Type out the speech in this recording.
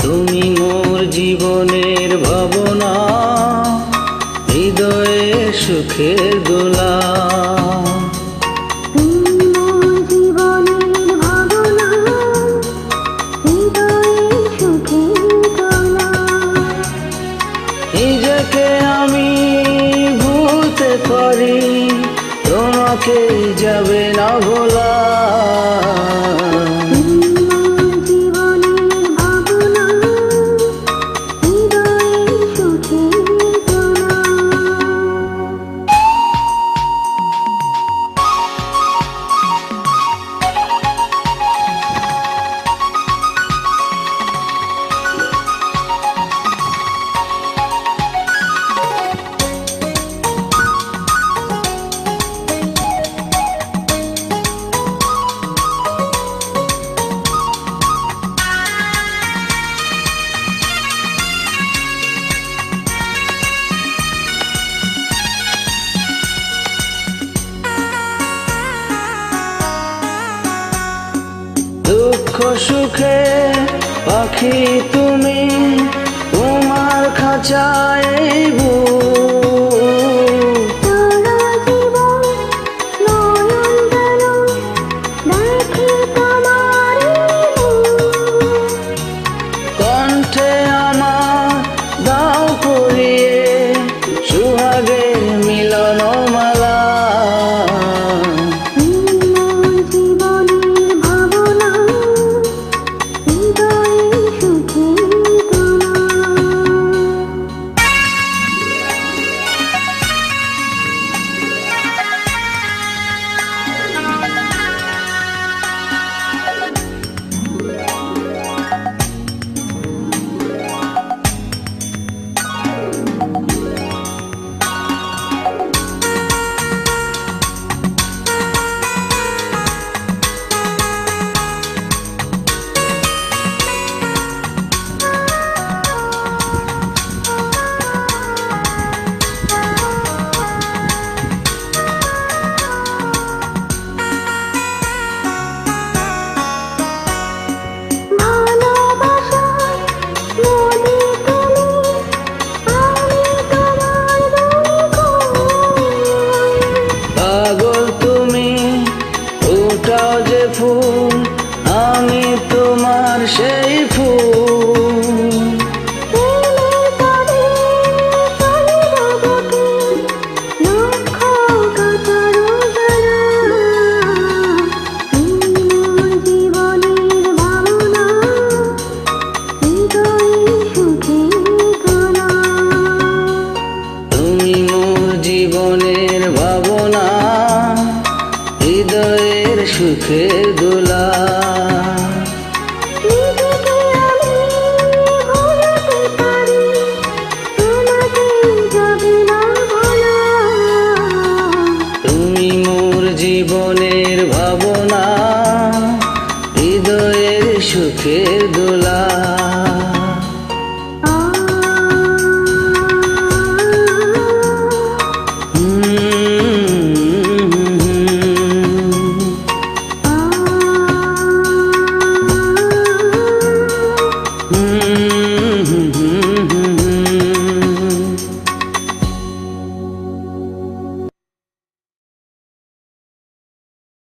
তুমি মোর জীবনের ভাবনা, হৃদয়ে সুখের দোলা। নিজেকে আমি ভুলতে পারি, তোমাকে যাবে না ভোলা। দুঃখ সুখে পাখি তুমি, তোমার খাঁচায় কণ্ঠে আমার দাও পরিয়ে সুহাগের মিলন মালা। যে ফুল আমি তোমার সেই ফুল, তুমি মোর জীবনের ভাবনা, হৃদয়ের সুখের দোলা। তুমি মোর জীবনে